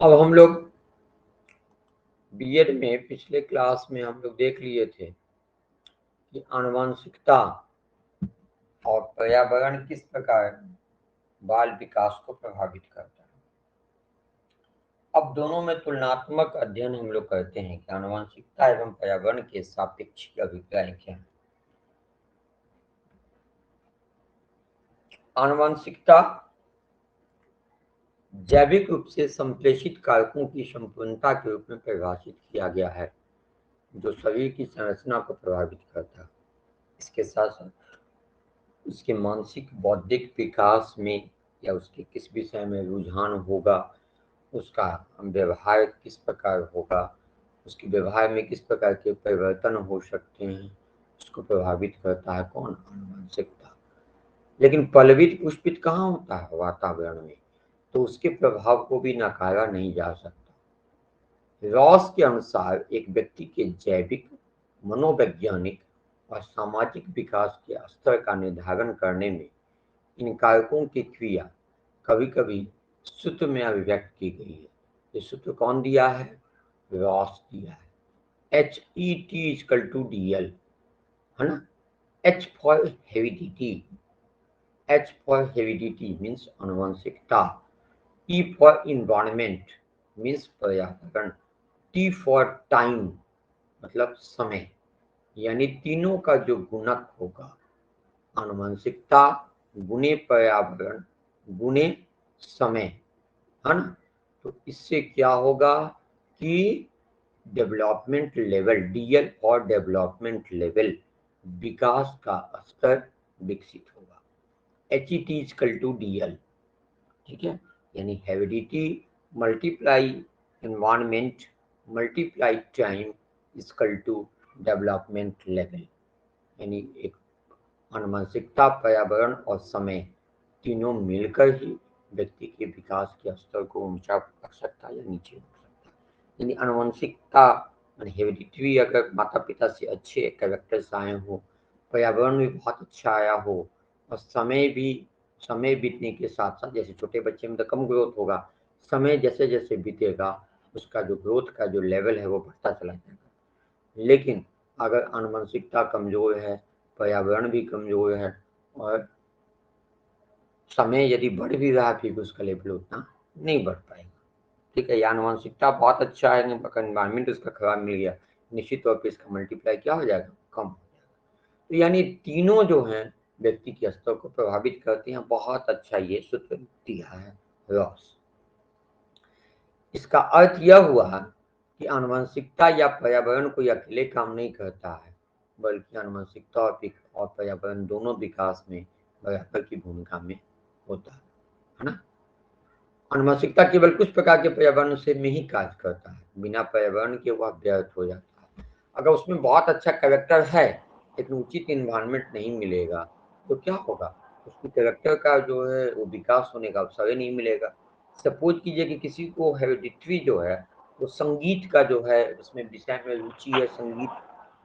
अब हम लोग बीएड में पिछले क्लास में हम लोग देख लिए थे कि आनुवंशिकता और पर्यावरण किस प्रकार बाल विकास को प्रभावित करता है। अब दोनों में तुलनात्मक अध्ययन हम लोग करते हैं कि आनुवंशिकता एवं पर्यावरण के सापेक्षिक अभिप्राय क्या है। आनुवंशिकता जैविक रूप से संप्रेषित कारकों की संपूर्णता के रूप में परिभाषित किया गया है जो शरीर की संरचना को प्रभावित करता है। इसके साथ साथ उसके मानसिक बौद्धिक विकास में या उसके किस विषय में रुझान होगा, उसका व्यवहार किस प्रकार होगा, उसके व्यवहार में किस प्रकार के परिवर्तन हो सकते हैं, उसको प्रभावित करता है कौन? आनुवंशिकता। लेकिन पल्लवित पुष्पित कहाँ होता है? वातावरण में। तो उसके प्रभाव को भी नकारा नहीं जा सकता। रॉस के अनुसार एक व्यक्ति के जैविक, मनोवैज्ञानिक और सामाजिक विकास के स्तर का निर्धारण करने में इन कारकों की क्रिया कभी कभी सूत्र में अभिव्यक्त की गई है। ये सूत्र कौन दिया है? रॉस दिया है। HET=DL, है ना। H for heredity, H for heredity means आनुवंशिकता, E फॉर इन्वायरमेंट मीन्स पर्यावरण, T फॉर टाइम मतलब समय। यानी तीनों का जो गुणक होगा, आनुवंशिकता गुणे पर्यावरण गुणे समय, है ना। तो इससे क्या होगा कि डेवलपमेंट लेवल, DL और डेवलपमेंट लेवल, विकास का स्तर विकसित होगा। HET=DL, ठीक है। यानी heredity multiply environment multiply time equal to development level. यानी एक आनुवंशिकता, पर्यावरण और समय तीनों मिलकर ही व्यक्ति के विकास के स्तर को ऊंचा रख सकता है या नीचे रख सकता है। यानी आनुवंशिकता हेरिडिटरी अगर माता पिता से अच्छे कैरेक्टर्स आए हो, पर्यावरण भी बहुत अच्छा आया हो और समय बीतने के साथ साथ, जैसे छोटे बच्चे में तो कम ग्रोथ होगा, समय जैसे जैसे बीतेगा उसका जो ग्रोथ का जो लेवल है वो बढ़ता चला जाएगा। लेकिन अगर आनुवंशिकता कमजोर है, पर्यावरण भी कमजोर है और समय यदि बढ़ भी रहा फिर भी उसका लेवल उतना नहीं बढ़ पाएगा। ठीक है। आनुवंशिकता बहुत अच्छा है, एनवायरमेंट उसका खराब मिल गया, निश्चित तौर पे इसका मल्टीप्लाई क्या हो जाएगा? कम हो जाएगा। तो यानी तीनों जो हैं व्यक्ति के स्तर को प्रभावित करते हैं। बहुत अच्छा ये सूत्र दिया है रॉस। इसका अर्थ यह हुआ कि आनुवंशिकता या पर्यावरण कोई अकेले काम नहीं करता है, बल्कि आनुवंशिकता और पर्यावरण दोनों विकास में बराबर की भूमिका में होता है ना। आनुवंशिकता केवल कुछ प्रकार के पर्यावरण से में ही कार्य करता है, बिना पर्यावरण के वह व्यर्थ हो जाता है। अगर उसमें बहुत अच्छा कैरेक्टर है लेकिन उचित इन्वायरमेंट नहीं मिलेगा तो क्या होगा? उसके कैरेक्टर का जो है वो विकास होने का अवसर ही नहीं मिलेगा। सपोज कीजिए कि किसी को हेरिडिटरी जो है वो संगीत का जो है उसमें विषय में रुचि है, संगीत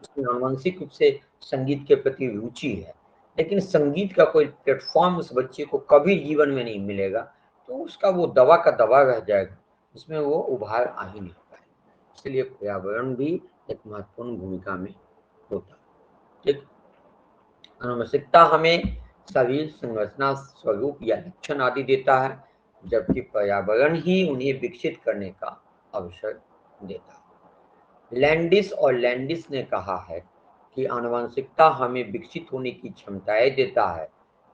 उसमें आनुवंशिक रूप से संगीत के प्रति रुचि है, लेकिन संगीत का कोई प्लेटफॉर्म उस बच्चे को कभी जीवन में नहीं मिलेगा, तो उसका वो दवा का दवा रह जाएगा, उसमें वो उभार आ ही नहीं पाएगा। इसलिए पर्यावरण भी एक महत्वपूर्ण भूमिका में होता है। ठीक। आनुवंशिकता हमें शरीर संरचना, स्वरूप या लक्षण आदि देता है, जबकि पर्यावरण ही उन्हें विकसित करने का अवसर देता है। लैंडिस ने कहा है कि आनुवंशिकता हमें विकसित होने की क्षमताएं देता है,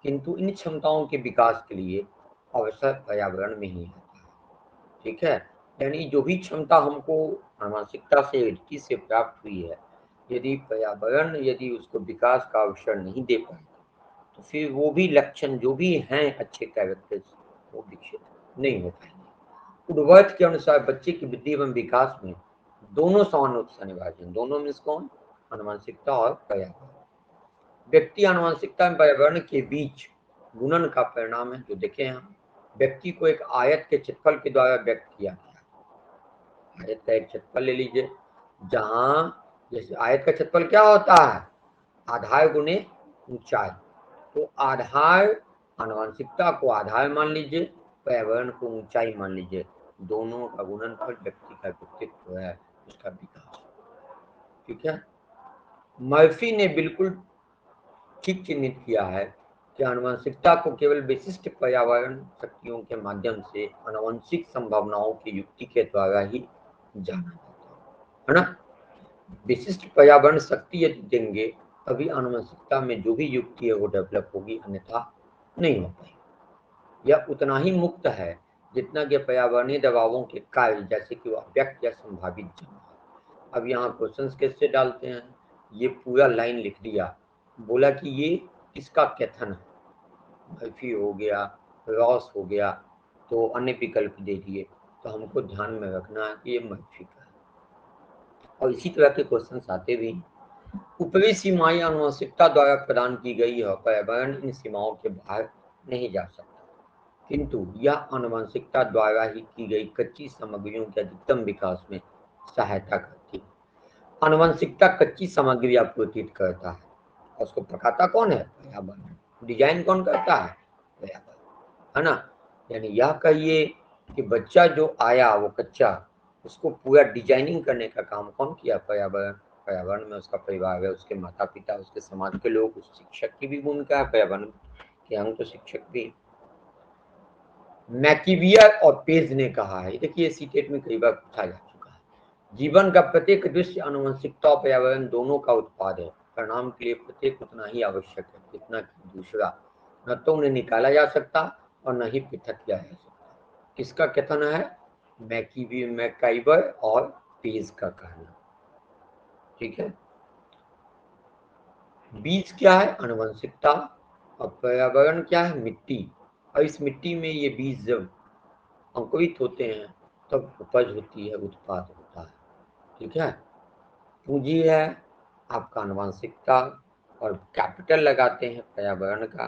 किंतु इन क्षमताओं के विकास के लिए अवसर पर्यावरण में ही आता है। ठीक है। यानी जो भी क्षमता हमको आनुवंशिकता से, हेरिडिटी से प्राप्त हुई है, यदि पर्यावरण यदि उसको विकास का अवसर नहीं दे पाएगा तो फिर वो भी लक्षण जो भी हैं अच्छे कैरेक्टर्स वो विकसित नहीं हो पाएंगे। वुडवर्थ के अनुसार बच्चे की बुद्धि एवं विकास में दोनों समान रूप से अनिवार्य हैं। दोनों मीन्स कौन? आनुवंशिकता और पर्यावरण। व्यक्ति आनुवंशिकता एवं पर्यावरण के बीच गुणन का परिणाम है। जो देखे हम, व्यक्ति को एक आयत के क्षेत्रफल के द्वारा व्यक्त किया गया। आयत का एक क्षेत्रफल ले लीजिए, जहां जैसे आयत का क्षेत्रफल क्या होता है? आधार गुणे ऊंचाई। तो आधार, आनुवंशिकता को आधार मान लीजिए, पर्यावरण को ऊंचाई मान लीजिए। दोनों का गुणनफल व्यक्ति का व्यक्तित्व है, उसका विकास। ठीक है, मर्फी ने बिल्कुल ठीक चिन्हित किया है कि आनुवंशिकता को केवल विशिष्ट पर्यावरण शक्तियों के माध्यम से आनुवंशिक संभावनाओं की युक्ति के द्वारा ही जाना जाता है ना। विशिष्ट पर्यावरण शक्ति यदि देंगे तभी आनुवंशिकता में जो भी युक्ति है वो डेवलप होगी, अन्यथा नहीं हो पाएगी। यह उतना ही मुक्त है जितना कि पर्यावरणीय दबावों के कार्य, जैसे कि वो अव्यक्त या संभावित जन्म। अब यहाँ क्वेश्चंस कैसे डालते हैं, ये पूरा लाइन लिख दिया, बोला कि ये किसका कथन है, मर्फी हो गया, रॉस हो गया, तो अन्य विकल्प दे दिए, तो हमको ध्यान में रखना है कि ये मर्फी का है। और इसी तरह के क्वेश्चंस आते भी। ऊपरी सीमाएं आनुवंशिकता द्वारा प्रदान की गई है, पर्यावरण इन सीमाओं के बाहर नहीं जा सकता, किंतु यह आनुवंशिकता द्वारा ही की गई कच्ची सामग्रियों के अधिकतम विकास में सहायता करती है। आनुवंशिकता कच्ची सामग्री आपूर्तित करता है, और उसको पकाता कौन है, पर्यावरण। डिजाइन कौन करता है, पर्यावरण, है ना। यानी यह कहिए कि बच्चा जो आया वो कच्चा, उसको पूरा डिजाइनिंग करने का काम कौन किया, पर्यावरण। पर्यावरण में उसका परिवार है, उसके माता पिता, उसके समाज के लोग, उस शिक्षक की भी भूमिका है, पर्यावरण के हम तो शिक्षक भी। मैकीबियर और पेज ने कहा है, देखिए सीटेट में कई बार पूछा जा चुका है, जीवन का प्रत्येक दृश्य आनुवंशिकता और पर्यावरण दोनों का उत्पाद है। परिणाम के लिए प्रत्येक उतना ही आवश्यक है जितना कि दूसरा, न तो उन्हें निकाला जा सकता और न ही पृथक किया जा सकता। किसका कथन है, मैकाइबर और पेज का कहना। ठीक है, बीज क्या है, आनुवंशिकता, और पर्यावरण क्या है, मिट्टी। और इस मिट्टी में ये बीज जब अंकुरित होते हैं तब उपज होती है, उत्पाद होता है। ठीक है, पूंजी है आपका आनुवंशिकता, और कैपिटल लगाते हैं पर्यावरण का,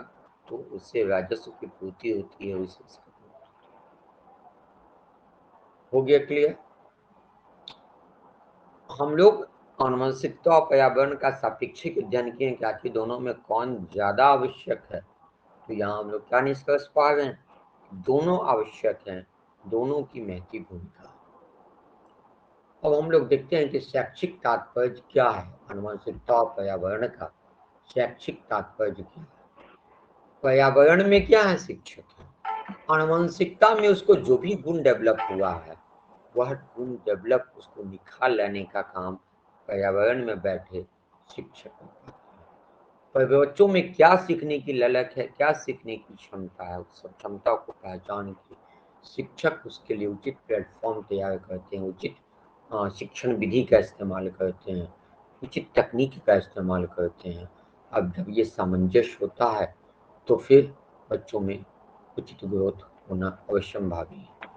तो उससे राजस्व की पूर्ति होती है, उससे हो गया क्लियर। हम लोग आनुवंशिकता और पर्यावरण का सापेक्षिक अध्ययन किए कि आखिर दोनों में कौन ज्यादा आवश्यक है, तो यहाँ हम लोग क्या निष्कर्ष पा रहे हैं, दोनों आवश्यक हैं, दोनों की महती भूमिका। अब हम लोग देखते हैं कि शैक्षिक तात्पर्य क्या है आनुवंशिकता और पर्यावरण का। शैक्षिक तात्पर्य क्या है, पर्यावरण में क्या है, शिक्षक है। आनुवंशिकता में उसको जो भी गुण डेवलप हुआ है, वह गुण डेवलप उसको निखार लेने का काम पर्यावरण में बैठे शिक्षक करते हैं। पर बच्चों में क्या सीखने की ललक है, क्या सीखने की क्षमता है, उस क्षमता को पहचान के शिक्षक उसके लिए उचित प्लेटफॉर्म तैयार करते हैं, उचित शिक्षण विधि का इस्तेमाल करते हैं, उचित तकनीक का इस्तेमाल करते हैं। अब जब ये सामंजस्य होता है तो फिर बच्चों में उचित ग्रोथ होना अवश्यंभावी है।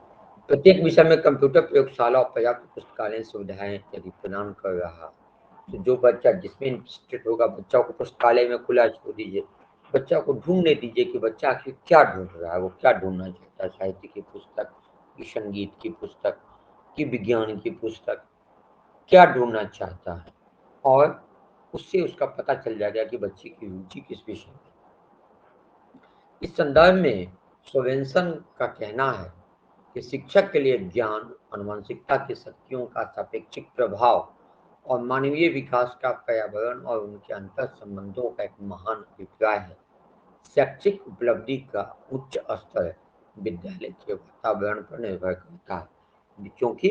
प्रत्येक विषय में कंप्यूटर प्रयोगशाला और पर्याप्त पुस्तकालय सुविधाएं यदि प्रदान कर रहा, तो जो बच्चा जिसमें इंटरेस्टेड होगा, बच्चा को पुस्तकालय में खुला छोड़ दीजिए, बच्चा को ढूंढने दीजिए कि बच्चा आखिर क्या ढूंढ रहा है, वो क्या ढूंढना चाहता है, साहित्य की पुस्तक, की संगीत की पुस्तक, की विज्ञान की पुस्तक, क्या ढूंढना चाहता है, और उससे उसका पता चल जाएगा कि बच्चे की रुचि किस विषय में। इस संदर्भ में सोवेंसन का कहना है कि शिक्षक के लिए ज्ञान, आनुवंशिकता की शक्तियों का सापेक्षिक प्रभाव और मानवीय विकास का पर्यावरण और उनके अंतर संबंधों का एक महान अभिप्राय है। शैक्षिक उपलब्धि का उच्च स्तर विद्यालय के वातावरण पर निर्भर करता है, क्योंकि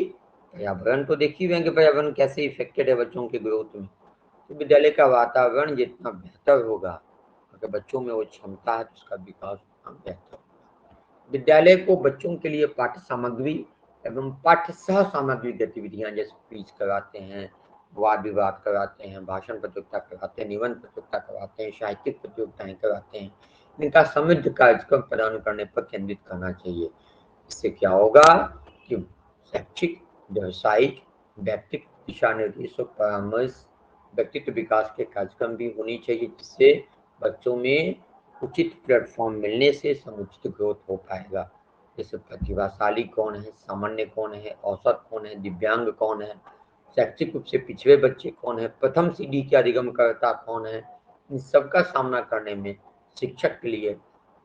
पर्यावरण तो देख ही रहे हैं कि पर्यावरण कैसे इफेक्टेड है बच्चों के ग्रोथ में। तो विद्यालय का वातावरण जितना बेहतर होगा, अगर बच्चों में वो क्षमता है तो उसका विकास उतना बेहतर होगा। विद्यालय को बच्चों के लिए पाठ्य सामग्री एवं पाठ्य सह सामग्री गतिविधियां जैसे क्विज कराते हैं, वाद विवाद कराते हैं, भाषण प्रतियोगिता कराते हैं, निबंध प्रतियोगिता कराते हैं, साहित्यिक प्रतियोगिताएं कराते हैं, इनका समृद्ध कार्यक्रम प्रदान करने पर केंद्रित करना चाहिए। इससे क्या होगा कि शैक्षिक, व्यवसायिक, व्यक्तित्व दिशा निर्देशों, परामर्श, व्यक्तित्व विकास के कार्यक्रम भी होनी चाहिए, जिससे बच्चों में उचित प्लेटफॉर्म मिलने से समुचित ग्रोथ हो पाएगा। जैसे प्रतिभाशाली कौन है, सामान्य कौन है, औसत कौन है, दिव्यांग कौन है, शैक्षिक रूप से पिछड़े बच्चे कौन है, प्रथम सीढ़ी के अधिगमकर्ता कौन है, इन सबका सामना करने में शिक्षक के लिए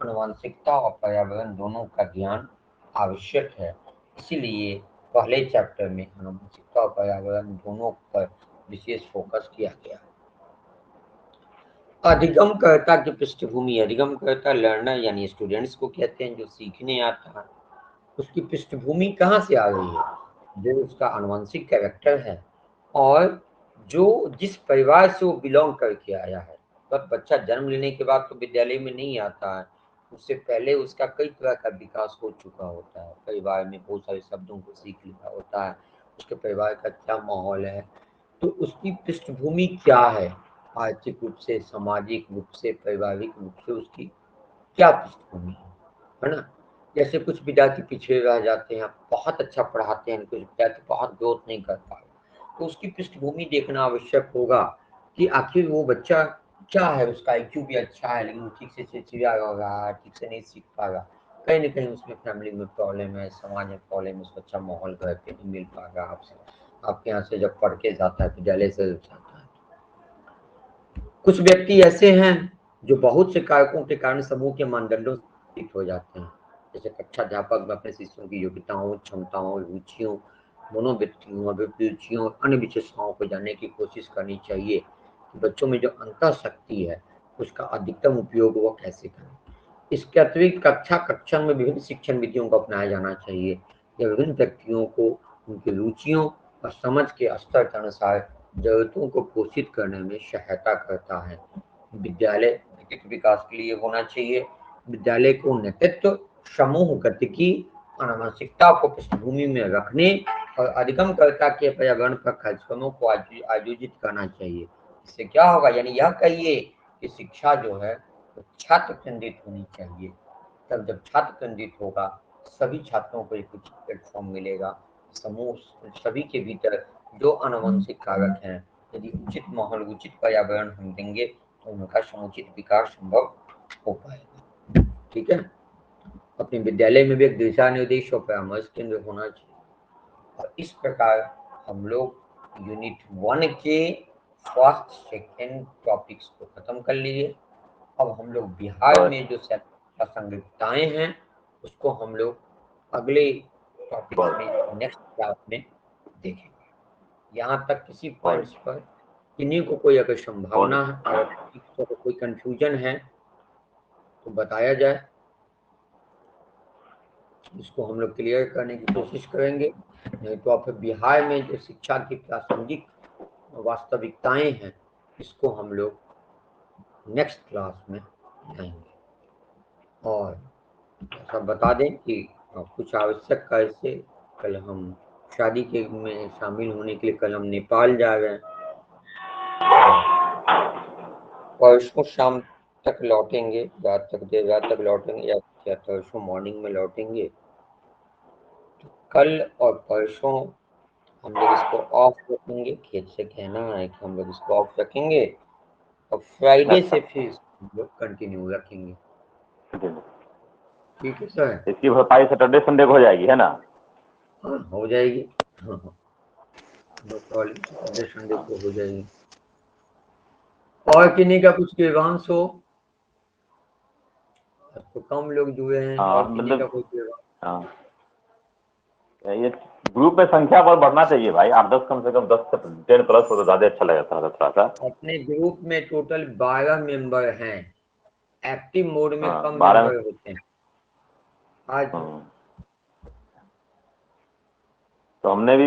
आनुवंशिकता और पर्यावरण दोनों का ज्ञान आवश्यक है। इसीलिए पहले चैप्टर में आनुवंशिकता और पर्यावरण दोनों पर विशेष फोकस किया गया। अधिगमकर्ता की पृष्ठभूमि, अधिगमकर्ता लर्नर यानी स्टूडेंट्स को कहते हैं, जो सीखने आता है। उसकी पृष्ठभूमि कहाँ से आ रही है? जो उसका आनुवंशिक कैरेक्टर है और जो जिस परिवार से वो बिलोंग करके आया है। बस बच्चा जन्म लेने के बाद तो विद्यालय में नहीं आता है, उससे पहले उसका कई तरह का विकास हो चुका होता है। परिवार में बहुत सारे शब्दों को सीख लिया होता है, उसके परिवार का क्या माहौल है, तो उसकी पृष्ठभूमि क्या है, आर्थिक रूप से, सामाजिक रूप से, पारिवारिक रूप से उसकी क्या पृष्ठभूमि है ना। जैसे कुछ विद्यार्थी पिछड़े रह जाते हैं, बहुत अच्छा पढ़ाते हैं, कुछ विद्यार्थी बहुत ग्रोथ नहीं कर पाए, तो उसकी पृष्ठभूमि देखना आवश्यक होगा कि आखिर वो बच्चा क्या है। उसका IQ भी अच्छा है, लेकिन वो ठीक से चिड़चिड़ा रहा है, ठीक से नहीं सीख पा रहा, कहीं ना कहीं उसमें फैमिली में प्रॉब्लम है, समाज में प्रॉब्लम है, उसको अच्छा माहौल घर पे नहीं मिल पा रहा आपसे, आपके यहाँ से जब पढ़ के जाता है, विद्यालय से जाता है। कुछ व्यक्ति ऐसे हैं जो बहुत से कारकों के कारण समूह के मानदंडों से प्रभावित हो जाते हैं। जैसे कक्षा अध्यापक में अपने शिष्यों की योग्यताओं, क्षमताओं, रुचियों, मनोवृत्तियों, अभिरुचियों, अन्य विशेषताओं को जानने की कोशिश करनी चाहिए कि बच्चों में जो अंतर शक्ति है उसका अधिकतम उपयोग वो कैसे करें। इसके अतिरिक्त कक्षा में विभिन्न शिक्षण विधियों को अपनाया जाना चाहिए। यह विभिन्न व्यक्तियों को उनकी रुचियों और समझ के स्तर के अनुसार जरूरतों को पोषित करने में सहायता करता है। विद्यालय व्यक्तित्व विकास के लिए होना चाहिए। विद्यालय को नेतृत्व, समूह गतिकी, आनुवंशिकता को पृष्ठभूमि में रखने और अधिगमकर्ता के पर्यावरण पर कार्यक्रमों को आयोजित करना चाहिए। इससे क्या होगा, यानी यह कहिए कि शिक्षा जो है तो छात्र केंद्रित होनी चाहिए। तब जब छात्र केंद्रित होगा, सभी छात्रों को एक उचित प्लेटफॉर्म मिलेगा। समूह सभी के भीतर जो आनुवंशिक कारक हैं, यदि उचित माहौल, उचित पर्यावरण हम देंगे तो उनका समुचित विकास संभव हो पाएगा। ठीक है। अपने विद्यालय में भी एक दिशा निर्देश और परामर्श केंद्र होना चाहिए। और इस प्रकार हम लोग यूनिट 1 के फर्स्ट सेकेंड टॉपिक्स को खत्म कर लिए। अब हम लोग बिहार में जो प्रासंगिकताएं हैं उसको हम लोग अगले टॉपिक में, नेक्स्ट क्लास में देखेंगे। यहाँ तक किसी पॉइंट्स पर किन्हीं को कोई अगर संभावना है, अगर कोई कंफ्यूजन है तो बताया जाए, इसको हम लोग क्लियर करने की कोशिश करेंगे। नहीं तो आप बिहार में जो शिक्षा की प्रासंगिक वास्तविकताएं हैं इसको हम लोग नेक्स्ट क्लास में लाएंगे। और ऐसा बता दें कि कुछ आवश्यक कार्य से कल हम शादी के में शामिल होने के लिए कल हम नेपाल जा रहे हैं। परसों शाम तक लौटेंगे, रात तक, देर रात तक लौटेंगे या परसों मॉर्निंग में लौटेंगे। तो कल और परसों हम लोग इसको ऑफ रखेंगे। खेत से कहना है कि हम लोग इसको ऑफ रखेंगे और फ्राइडे से फिर हम लोग कंटिन्यू रखेंगे। ठीक है सर। इसकी भरपाई सैटरडे संडे को हो जाएगी, है ना? हाँ, हो जाएगी। हाँ, नो प्रॉब्लम, सैटरडे संडे को हो जाएगी। और किन्हीं का कुछ विवांश हो तो कम लोग जुड़े हैं, और किन्हीं का कोई विवांश? ये ग्रुप में संख्या पर बढ़ना चाहिए भाई, 8-10 कम से कम, 10 से 10 प्लस हो तो ज्यादा अच्छा लगता है थोड़ा सा। अपने ग्रुप में टोटल 12 मेंबर हैं। एक्टिव मोड में कम 12 मेंबर होते हैं आज। तो हमने भी